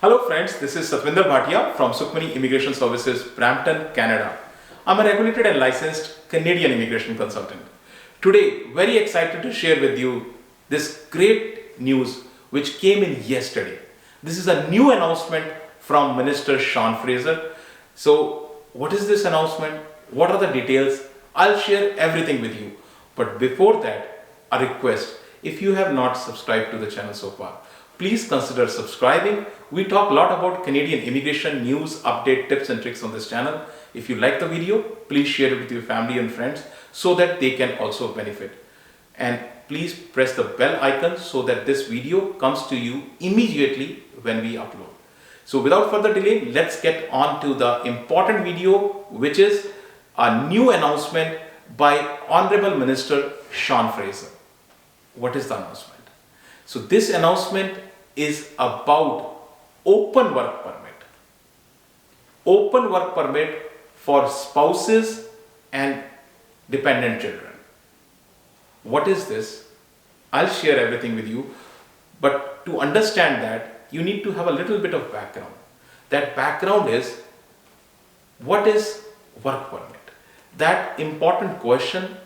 Hello friends, this is Satvinder Bhatia from Sukhmani Immigration Services, Brampton, Canada. I'm a regulated and licensed Canadian immigration consultant. Today, very excited to share with you this great news which came in yesterday. This is a new announcement from Minister Sean Fraser. So, what is this announcement? What are the details? I'll share everything with you. But before that, a request. If you have not subscribed to the channel so far, please consider subscribing. We talk a lot about Canadian immigration news, update, tips and tricks on this channel. If you like the video, please share it with your family and friends so that they can also benefit. And please press the bell icon so that this video comes to you immediately when we upload. So without further delay, let's get on to the important video, which is a new announcement by Honourable Minister Sean Fraser. What is the announcement? So this announcement is about open work permit. Open work permit for spouses and dependent children. What is this? I'll share everything with you. But to understand that, you need to have a little bit of background. That background is, what is work permit? That important question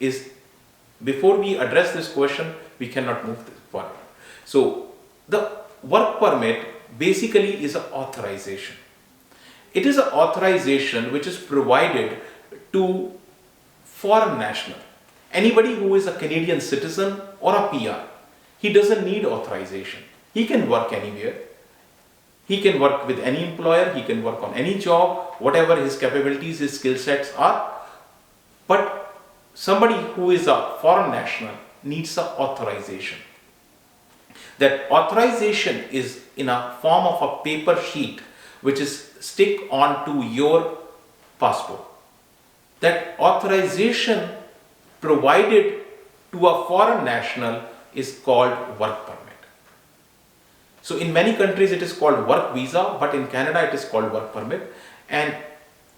is, before we address this question, we cannot move this forward. So, the work permit basically is an authorization. It is an authorization which is provided to foreign national. Anybody who is a Canadian citizen or a PR, he doesn't need authorization. He can work anywhere. He can work with any employer. He can work on any job, whatever his capabilities, his skill sets are. But somebody who is a foreign national needs an authorization. That authorization is in a form of a paper sheet which is stick onto your passport. That authorization provided to a foreign national is called work permit. So in many countries it is called work visa, but in Canada it is called work permit, and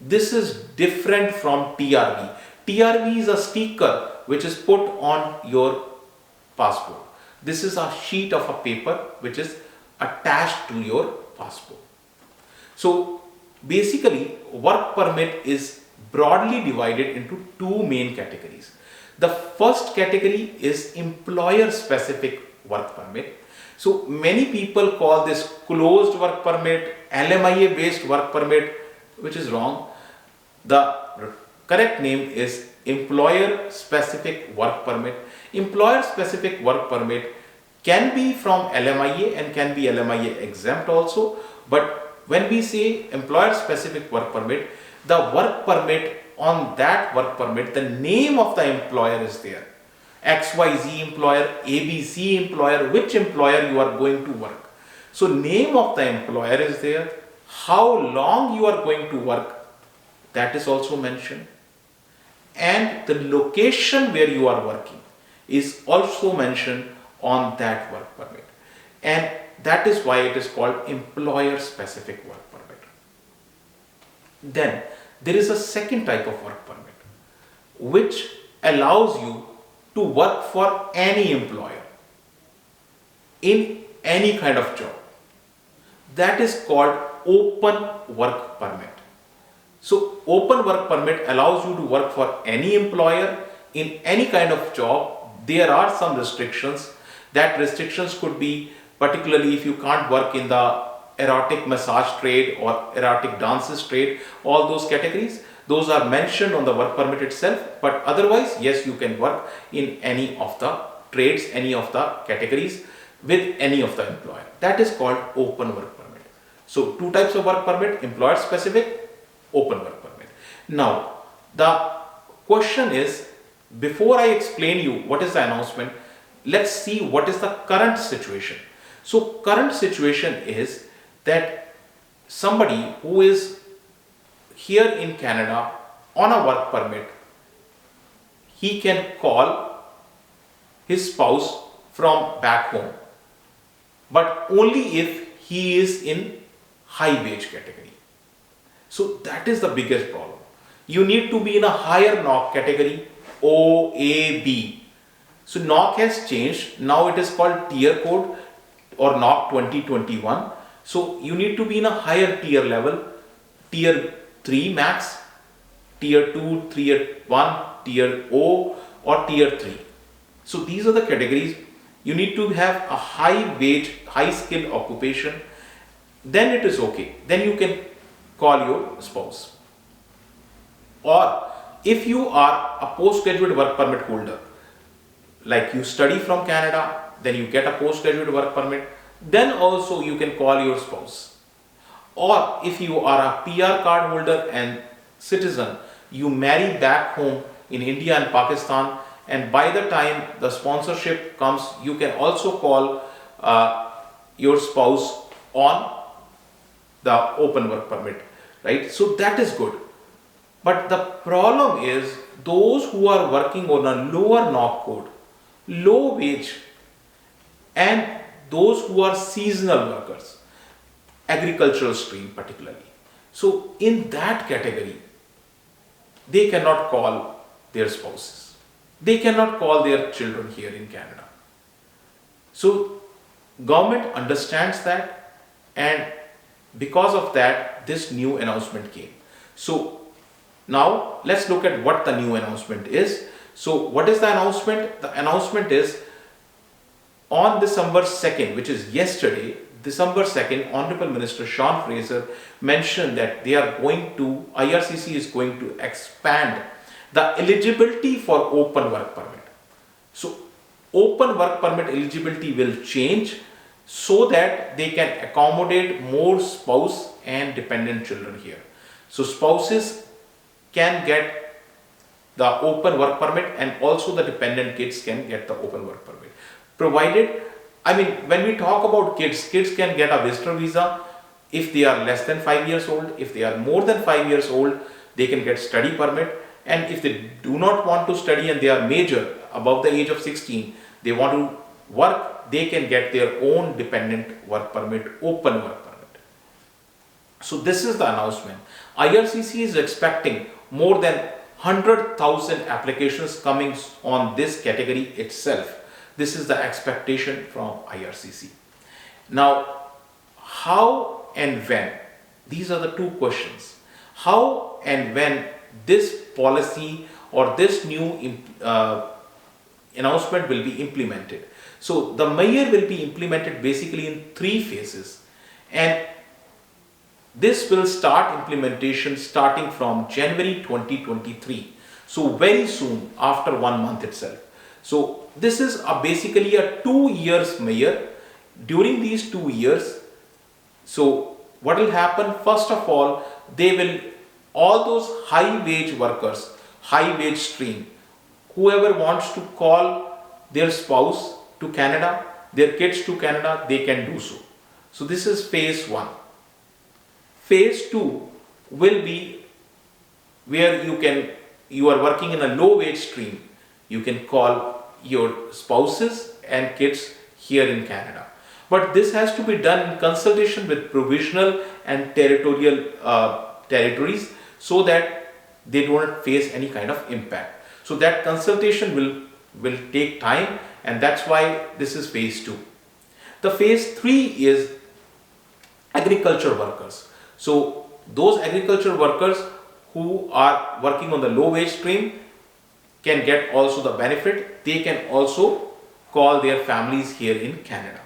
this is different from TRV. TRV is a sticker which is put on your passport. This is a sheet of a paper which is attached to your passport. So basically, work permit is broadly divided into two main categories. The first category is employer specific work permit. So many people call this closed work permit, LMIA based work permit, which is wrong. The correct name is employer specific work permit. Employer specific work permit can be from LMIA and can be LMIA exempt also. But when we say employer specific work permit, the work permit, on that work permit, the name of the employer is there. XYZ employer, ABC employer, which employer you are going to work. So name of the employer is there. How long you are going to work, that is also mentioned. And the location where you are working is also mentioned on that work permit. And that is why it is called employer specific work permit. Then there is a second type of work permit which allows you to work for any employer in any kind of job. That is called open work permit. So open work permit allows you to work for any employer in any kind of job. There are some restrictions. That restrictions could be particularly if you can't work in the erotic massage trade or erotic dances trade, all those categories, those are mentioned on the work permit itself. But otherwise, yes, you can work in any of the trades, any of the categories with any of the employer. That is called open work permit. So two types of work permit, employer specific, open work permit. Now, the question is, before I explain you what is the announcement, let's see what is the current situation. So current situation is that somebody who is here in Canada on a work permit, he can call his spouse from back home, but only if he is in high wage category. So that is the biggest problem. You need to be in a higher NOC category, OAB. So NOC has changed. Now it is called tier code or NOC 2021. So you need to be in a higher tier level, tier 3 max, tier 2, tier 1, tier O, or tier 3. So these are the categories. You need to have a high wage, high skill occupation. Then it is okay. Then you can call your spouse. Or if you are a postgraduate work permit holder, like you study from Canada, then you get a postgraduate work permit, then also you can call your spouse. Or if you are a PR card holder and citizen, you marry back home in India and Pakistan, and by the time the sponsorship comes, you can also call your spouse on the open work permit, right? So that is good. But the problem is those who are working on a lower knock code, low wage, and those who are seasonal workers, agricultural stream particularly. So in that category, they cannot call their spouses. They cannot call their children here in Canada. So government understands that, and because of that, this new announcement came. So now let's look at what the new announcement is. So what is the announcement? The announcement is on December 2nd, which is yesterday, December 2nd, Honourable Minister Sean Fraser mentioned that IRCC is going to expand the eligibility for open work permit. So open work permit eligibility will change so that they can accommodate more spouse and dependent children here. So spouses can get the open work permit, and also the dependent kids can get the open work permit. Provided, when we talk about kids can get a visitor visa if they are less than 5 years old. If they are more than 5 years old, they can get study permit. And if they do not want to study and they are major, above the age of 16, they want to work, they can get their own dependent work permit, open work permit. So this is the announcement. IRCC is expecting more than 100,000 applications coming on this category itself. This is the expectation from IRCC. Now, how and when? These are the two questions. How and when this policy or this new announcement will be implemented? So the MIA will be implemented basically in 3 phases, and this will start implementation starting from January 2023. So very soon, after 1 month itself. So this is basically a 2 years MIA. During these 2 years, so what will happen? First of all, all those high wage workers, high wage stream, whoever wants to call their spouse to Canada, their kids to Canada, they can do so. So this is phase 1. Phase 2 will be where you are working in a low wage stream. You can call your spouses and kids here in Canada. But this has to be done in consultation with provisional and territorial territories, so that they don't face any kind of impact. So that consultation will take time, and that's why this is phase 2. The phase 3 is agriculture workers. So those agriculture workers who are working on the low wage stream can get also the benefit. They can also call their families here in Canada.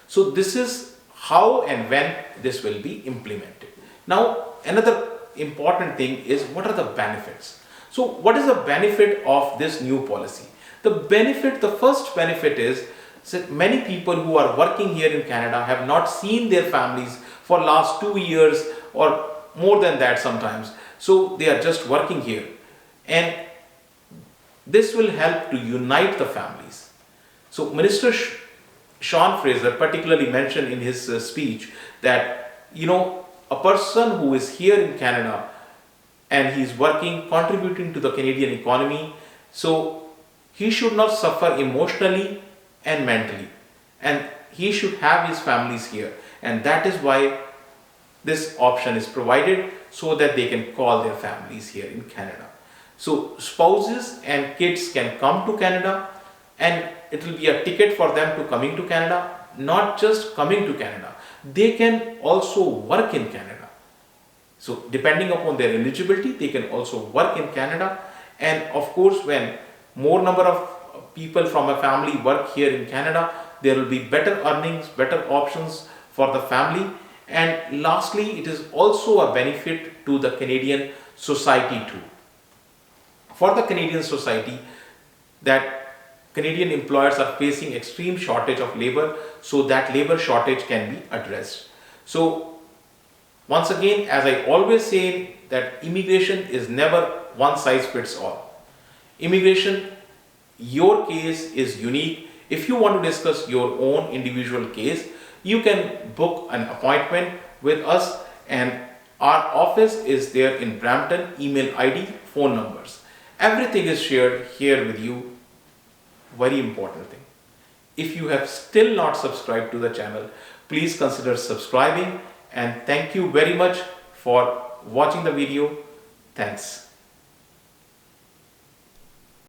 So this is how and when this will be implemented. Now another important thing is, what are the benefits? So what is the benefit of this new policy? The first benefit is that many people who are working here in Canada have not seen their families for last 2 years or more than that sometimes. So they are just working here, and this will help to unite the families. So Minister Sean Fraser particularly mentioned in his speech that, a person who is here in Canada and he is working, contributing to the Canadian economy, so he should not suffer emotionally and mentally, and he should have his families here, and that is why this option is provided, so that they can call their families here in Canada. So spouses and kids can come to Canada, and it will be a ticket for them to coming to Canada. Not just coming to Canada, they can also work in Canada. So depending upon their eligibility, they can also work in Canada. And of course, when more number of people from a family work here in Canada, there will be better earnings, better options for the family. And lastly, it is also a benefit to the Canadian society too. For the Canadian society, that Canadian employers are facing extreme shortage of labor, so that labor shortage can be addressed. So once again, as I always say, that immigration is never one size fits all. Immigration, your case is unique. If you want to discuss your own individual case, you can book an appointment with us, and our office is there in Brampton. Email ID, phone numbers, everything is shared here with you. Very important thing. If you have still not subscribed to the channel, please consider subscribing, and thank you very much for watching the video. Thanks.